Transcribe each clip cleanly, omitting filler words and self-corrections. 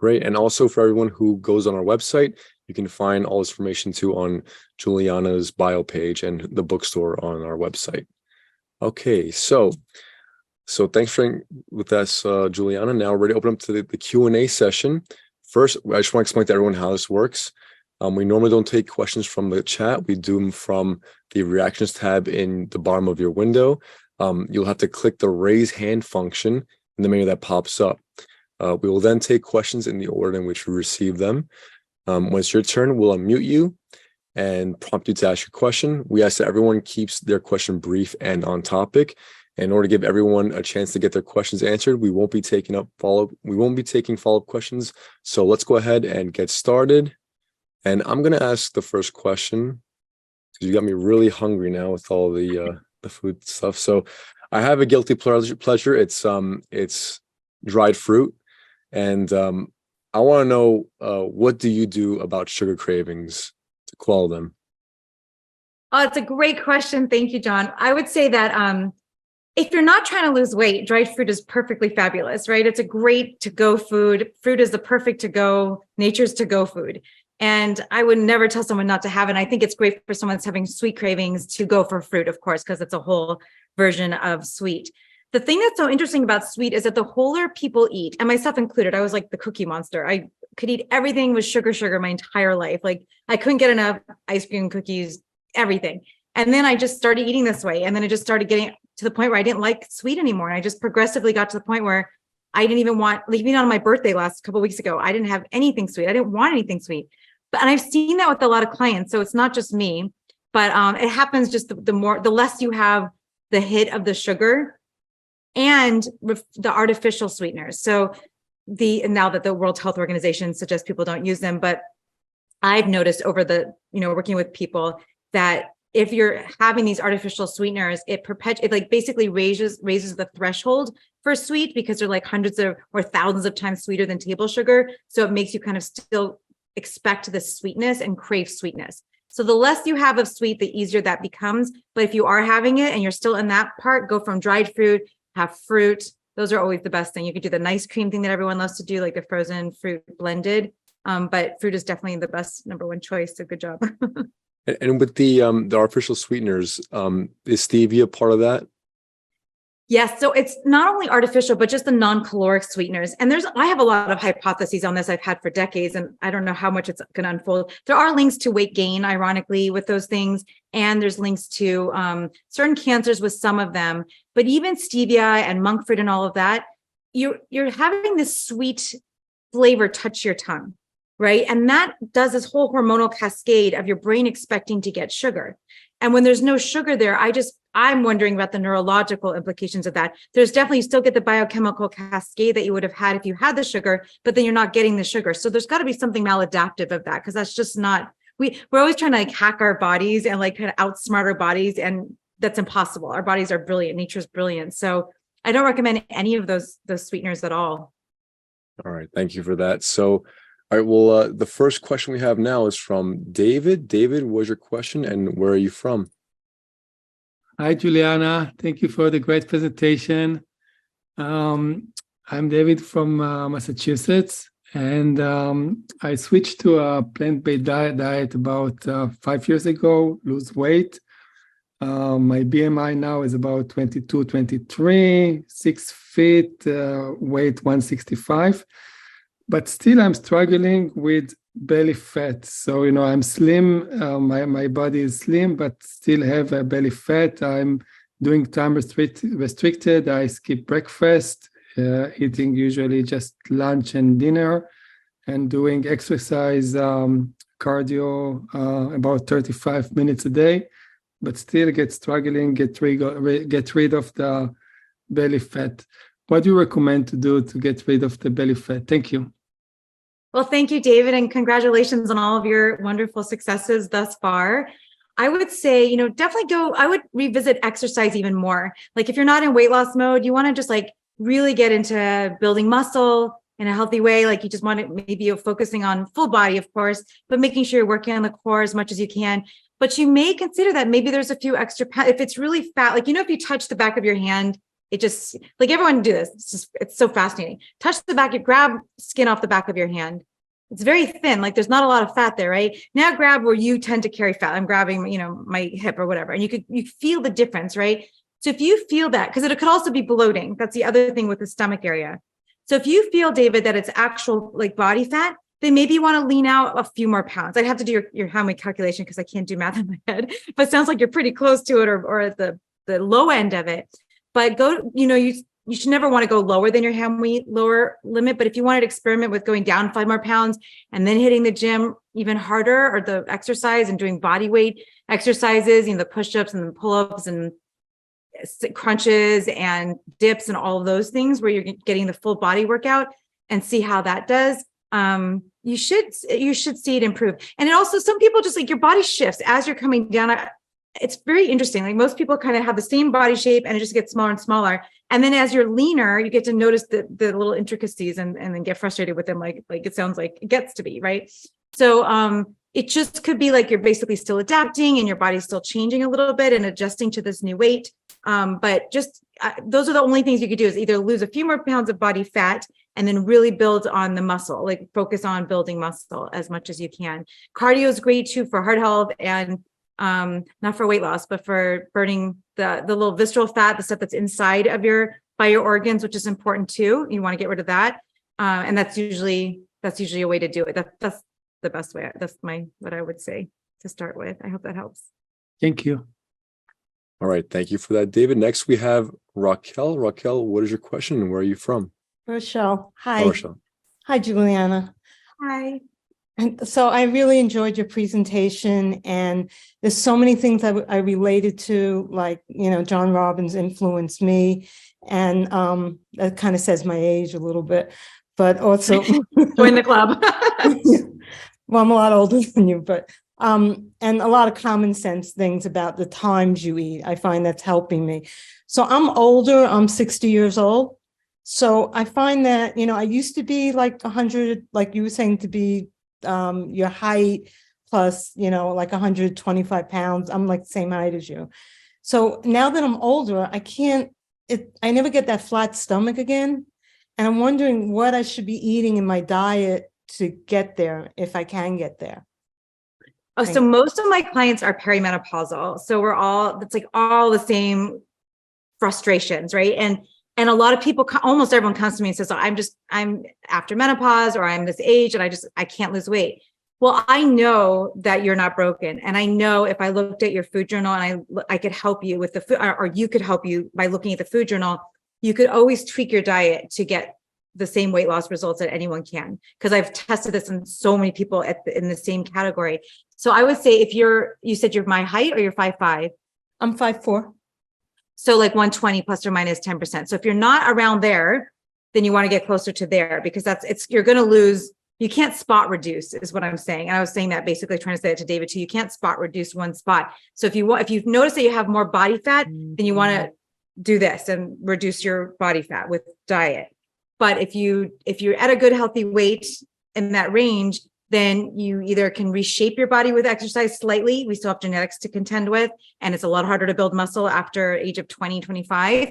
Great. And also for everyone who goes on our website, you can find all this information too on Julieanna's bio page and the bookstore on our website. Okay, so thanks for with us, Julieanna. Now we're ready to open up to the Q&A session. First, I just want to explain to everyone how this works. We normally don't take questions from the chat. We do them from the reactions tab in the bottom of your window. You'll have to click the raise hand function in the menu that pops up. We will then take questions in the order in which we receive them. When it's your turn, we'll unmute you and prompt you to ask your question. We ask that everyone keeps their question brief and on topic. In order to give everyone a chance to get their questions answered, we won't be taking follow-up questions. So let's go ahead and get started. And I'm going to ask the first question because you got me really hungry now with all the food stuff. So I have a guilty pleasure. It's dried fruit, and I want to know what do you do about sugar cravings to quell them? Oh, it's a great question. Thank you, John. I would say that if you're not trying to lose weight, dried fruit is perfectly fabulous, right? It's a great to-go food. Fruit is the perfect to-go, nature's to-go food. And I would never tell someone not to have it. And I think it's great for someone that's having sweet cravings to go for fruit, of course, because it's a whole version of sweet. The thing that's so interesting about sweet is that the wholer people eat, and myself included, I was like the cookie monster. I could eat everything with sugar my entire life. Like I couldn't get enough ice cream, cookies, everything. And then I just started eating this way. And then it just started getting to the point where I didn't like sweet anymore. And I just progressively got to the point where I didn't even want, like even on my birthday last couple of weeks ago, I didn't have anything sweet. I didn't want anything sweet. And I've seen that with a lot of clients. So it's not just me, but it happens just the less you have the hit of the sugar and the artificial sweeteners. So now that the World Health Organization suggests people don't use them, but I've noticed over working with people that if you're having these artificial sweeteners, it basically raises the threshold for sweet because they're like hundreds of or thousands of times sweeter than table sugar. So it makes you kind of still expect the sweetness and crave sweetness. So the less you have of sweet, the easier that becomes. But if you are having it and you're still in that part, go from dried fruit, have fruit. Those are always the best thing. You could do the nice cream thing that everyone loves to do, like the frozen fruit blended. But fruit is definitely the best number one choice. So good job. And with the artificial sweeteners, is stevia part of that? Yes. So it's not only artificial, but just the non-caloric sweeteners. And I have a lot of hypotheses on this I've had for decades, and I don't know how much it's going to unfold. There are links to weight gain, ironically, with those things. And there's links to certain cancers with some of them. But even stevia and monk fruit and all of that, you're having this sweet flavor touch your tongue, right? And that does this whole hormonal cascade of your brain expecting to get sugar. And when there's no sugar there, I'm wondering about the neurological implications of that. There's definitely, you still get the biochemical cascade that you would have had if you had the sugar, but then you're not getting the sugar. So there's got to be something maladaptive of that, because that's just not, we're always trying to like hack our bodies and like kind of outsmart our bodies. And that's impossible. Our bodies are brilliant. Nature's brilliant. So I don't recommend any of those sweeteners at all. All right. Thank you for that. So, all right. Well, the first question we have now is from David. David, what's your question and where are you from? Hi, Julieanna. Thank you for the great presentation. I'm David from Massachusetts, and I switched to a plant-based diet about 5 years ago, lose weight. My BMI now is about 22, 23, 6 feet, weight 165. But still, I'm struggling with belly fat. So, I'm slim. My body is slim, but still have a belly fat. I'm doing time restricted. I skip breakfast, eating usually just lunch and dinner, and doing exercise, cardio, about 35 minutes a day, but still struggling, get rid of the belly fat. What do you recommend to do to get rid of the belly fat? Thank you. Well, thank you, David, and congratulations on all of your wonderful successes thus far. I would say, definitely I would revisit exercise even more. Like if you're not in weight loss mode, you want to just like really get into building muscle in a healthy way. Like you just want to maybe you're focusing on full body, of course, but making sure you're working on the core as much as you can. But you may consider that maybe there's a few extra pounds. If it's really fat, like, if you touch the back of your hand It just like everyone do this. It's so fascinating. Touch the back, you grab skin off the back of your hand. It's very thin, like there's not a lot of fat there, right? Now grab where you tend to carry fat. I'm grabbing, my hip or whatever. And you feel the difference, right? So if you feel that, because it could also be bloating. That's the other thing with the stomach area. So if you feel, David, that it's actual like body fat, then maybe you want to lean out a few more pounds. I'd have to do your how many calculation because I can't do math in my head, but it sounds like you're pretty close to it or at the low end of it. But you should never want to go lower than your hand weight lower limit. But if you wanted to experiment with going down 5 more pounds and then hitting the gym even harder or the exercise and doing body weight exercises, the push-ups and the pull-ups and crunches and dips and all of those things where you're getting the full body workout and see how that does. You should see it improve. And it also, some people just like your body shifts as you're coming down. It's very interesting. Like most people kind of have the same body shape and it just gets smaller and smaller. And then as you're leaner, you get to notice the little intricacies and then get frustrated with them. Like it sounds like it gets to be, right? So, it just could be like you're basically still adapting and your body's still changing a little bit and adjusting to this new weight. But just those are the only things you could do is either lose a few more pounds of body fat and then really build on the muscle, like focus on building muscle as much as you can. Cardio is great too for heart health and not for weight loss, but for burning the little visceral fat, the stuff that's inside of your organs, which is important too. You want to get rid of that. And that's usually a way to do it. That's the best way. That's what I would say to start with. I hope that helps. Thank you. All right. Thank you for that, David. Next, we have Raquel. Raquel, what is your question and where are you from? Rochelle. Hi. Oh, Rochelle. Hi, Juliana. Hi. And so I really enjoyed your presentation, and there's so many things I related to, like, John Robbins influenced me, and that kind of says my age a little bit, but also Join the club. Well, I'm a lot older than you, but and a lot of common sense things about the times you eat. I find that's helping me. So I'm older. I'm 60 years old. So I find that, I used to be like 100, like you were saying, to be your height plus, like 125 pounds. I'm like the same height as you. So now that I'm older, I never get that flat stomach again. And I'm wondering what I should be eating in my diet to get there, if I can get there. Oh, so most of my clients are perimenopausal. So it's like all the same frustrations, right? And a lot of people, almost everyone comes to me and says, I'm after menopause or I'm this age and I can't lose weight. Well, I know that you're not broken. And I know if I looked at your food journal and I could help you with the food, or you could help you by looking at the food journal, you could always tweak your diet to get the same weight loss results that anyone can. Because I've tested this in so many people in the same category. So I would say if you said you're my height or you're 5'5"? I'm 5'4". So like 120 plus or minus 10%. So if you're not around there, then you want to get closer to there because you're going to lose. You can't spot reduce is what I'm saying. And I was saying that basically trying to say it to David too. You can't spot reduce one spot. So if you've noticed that you have more body fat, then you want to do this and reduce your body fat with diet. But if you're at a good healthy weight in that range, then you either can reshape your body with exercise slightly. We still have genetics to contend with, and it's a lot harder to build muscle after age of 20, 25,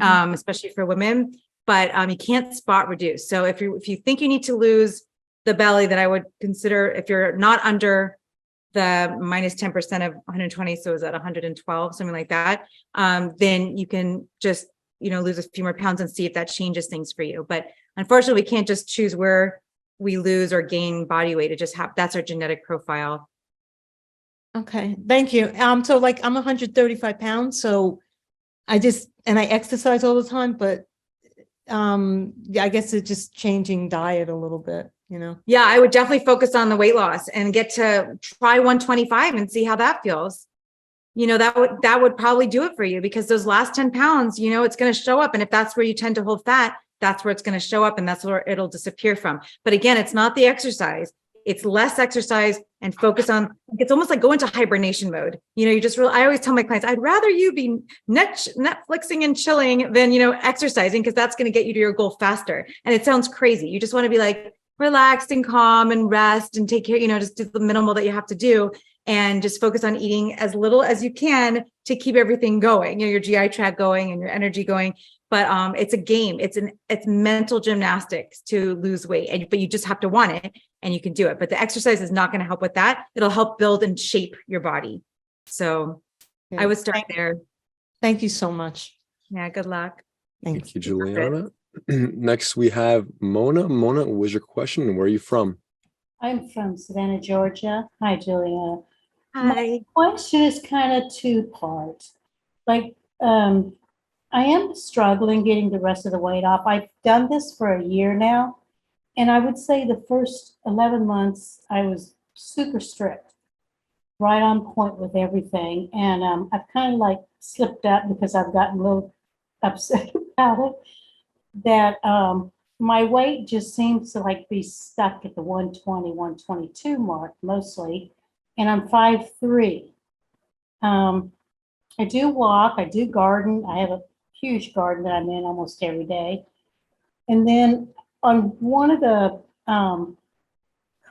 especially for women. But you can't spot reduce. So if you think you need to lose the belly, then I would consider, if you're not under the minus 10% of 120, so is that 112, something like that, then you can just lose a few more pounds and see if that changes things for you. But unfortunately, we can't just choose where we lose or gain body weight. It just that's our genetic profile. Okay, thank you. So like I'm 135 pounds, so I exercise all the time, but I guess it's just changing diet a little bit, Yeah, I would definitely focus on the weight loss and get to try 125 and see how that feels. That would probably do it for you because those last 10 pounds, it's going to show up. And if that's where you tend to hold fat, that's where it's going to show up and that's where it'll disappear from. But again, it's not the exercise. It's less exercise and focus on, it's almost like go into hibernation mode. I always tell my clients, I'd rather you be Netflixing and chilling than, exercising because that's going to get you to your goal faster. And it sounds crazy. You just want to be like relaxed and calm and rest and take care, just do the minimal that you have to do. And just focus on eating as little as you can to keep everything going, your GI tract going and your energy going. But it's a game. It's mental gymnastics to lose weight, but you just have to want it and you can do it. But the exercise is not going to help with that. It'll help build and shape your body. So I would start there. Thank you so much. Yeah, good luck. Thank you, Juliana. Next, we have Mona. Mona, what was your question and where are you from? I'm from Savannah, Georgia. Hi, Juliana. Hi. My question is kind of two-part. Like, I am struggling getting the rest of the weight off. I've done this for a year now, and I would say the first 11 months I was super strict, right on point with everything. And I've kind of like slipped up because I've gotten a little upset about it. That my weight just seems to like be stuck at the 120, 122 mark mostly, and I'm 5'3". I do walk, I do garden. I have a huge garden that I'm in almost every day. And then on one of the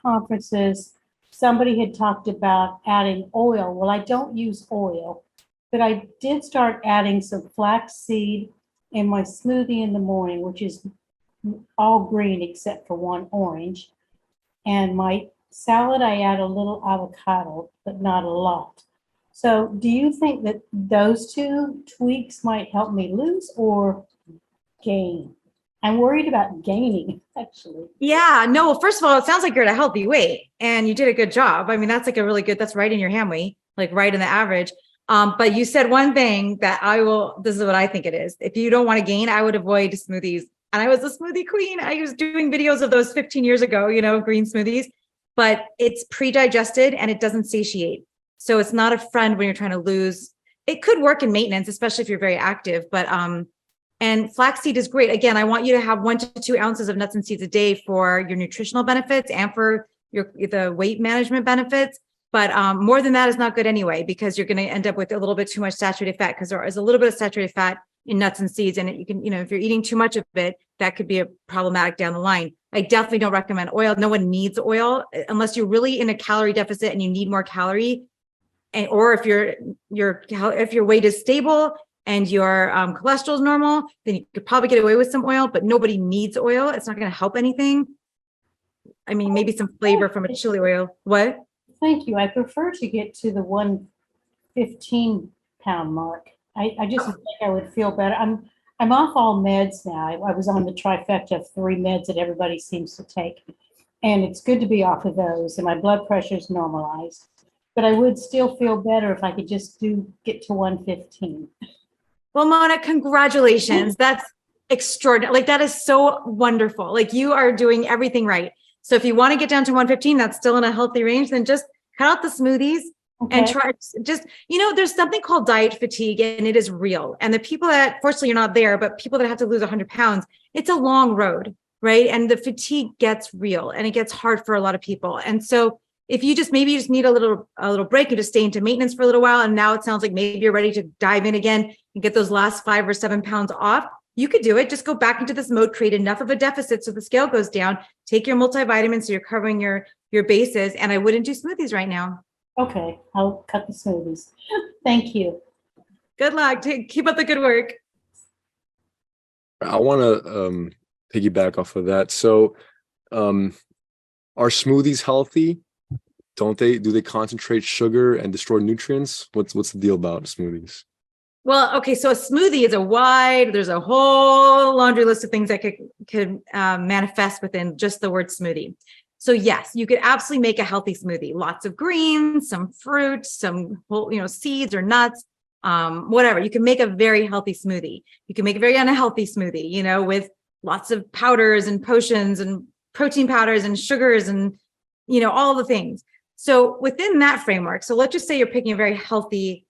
conferences, somebody had talked about adding oil. Well, I don't use oil, but I did start adding some flaxseed in my smoothie in the morning, which is all green except for one orange. And my salad, I add a little avocado, but not a lot. So do you think that those two tweaks might help me lose or gain? I'm worried about gaining, actually. Yeah, no, well, first of all, it sounds like you're at a healthy weight and you did a good job. I mean, that's like a really good, that's right in your ham weight, like right in the average. But you said one thing that this is what I think it is. If you don't want to gain, I would avoid smoothies. And I was a smoothie queen. I was doing videos of those 15 years ago, green smoothies, but it's pre-digested and it doesn't satiate. So it's not a friend when you're trying to lose. It could work in maintenance, especially if you're very active, but, and flaxseed is great. Again, I want you to have 1 to 2 ounces of nuts and seeds a day for your nutritional benefits and for the weight management benefits. But more than that is not good anyway, because you're going to end up with a little bit too much saturated fat, because there is a little bit of saturated fat in nuts and seeds. And you can, if you're eating too much of it, that could be a problematic down the line. I definitely don't recommend oil. No one needs oil unless you're really in a calorie deficit and you need more calorie. Or if your weight is stable and your cholesterol is normal, then you could probably get away with some oil, but nobody needs oil. It's not going to help anything. I mean, maybe some flavor from a chili oil. What? Thank you. I prefer to get to the 115 pound mark. I just think I would feel better. I'm off all meds now. I was on the trifecta of 3 meds that everybody seems to take. And it's good to be off of those. And my blood pressure is normalized. But I would still feel better if I could just get to 115. Well, Mona, congratulations. That's extraordinary. Like, that is so wonderful. Like, you are doing everything right. So if you want to get down to 115, that's still in a healthy range, then just cut out the smoothies and try there's something called diet fatigue, and it is real. And the people that, fortunately, you're not there, but people that have to lose 100 pounds, it's a long road, right? And the fatigue gets real and it gets hard for a lot of people. And so if you maybe you just need a little break and just stay into maintenance for a little while, and now it sounds like maybe you're ready to dive in again and get those last 5 or 7 pounds off, you could do it. Just go back into this mode, create enough of a deficit so the scale goes down, take your multivitamins so you're covering your bases, and I wouldn't do smoothies right now. Okay, I'll cut the smoothies. Thank you. Good luck. Keep up the good work. I want to piggyback off of that. So are smoothies healthy? Do they concentrate sugar and destroy nutrients? What's the deal about smoothies? Well, okay, so a smoothie is there's a whole laundry list of things that could manifest within just the word smoothie. So yes, you could absolutely make a healthy smoothie. Lots of greens, some fruit, some whole, seeds or nuts, whatever. You can make a very healthy smoothie. You can make a very unhealthy smoothie, with lots of powders and potions and protein powders and sugars and, all the things. So within that framework, so let's just say you're picking a very healthy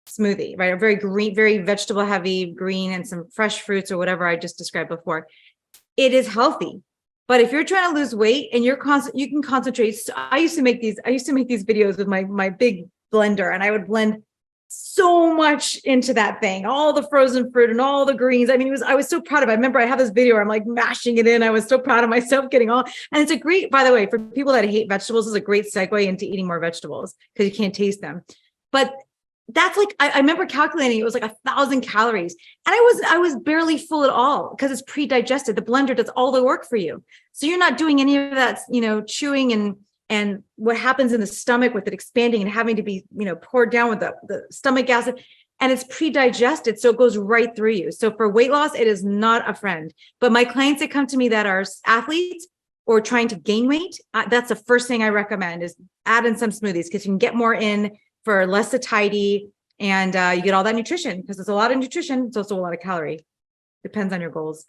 smoothie, right? A very green, very vegetable heavy green and some fresh fruits or whatever I just described before. It is healthy. But if you're trying to lose weight and you can concentrate. So I used to make these videos with my big blender, and I would blend so much into that thing, all the frozen fruit and all the greens. I mean, I was so proud of it. I remember I have this video where I'm like mashing it in. I was so proud of myself getting all, and it's a great, by the way, for people that hate vegetables, is a great segue into eating more vegetables because you can't taste them. But that's like, I remember calculating, it was like 1,000 calories. And I was barely full at all because it's pre-digested. The blender does all the work for you. So you're not doing any of that, chewing and what happens in the stomach with it expanding and having to be, poured down with the stomach acid. And it's pre-digested, so it goes right through you. So for weight loss, it is not a friend. But my clients that come to me that are athletes or trying to gain weight, that's the first thing I recommend is add in some smoothies because you can get more in for less satiety and you get all that nutrition because it's a lot of nutrition. It's also a lot of calorie. Depends on your goals.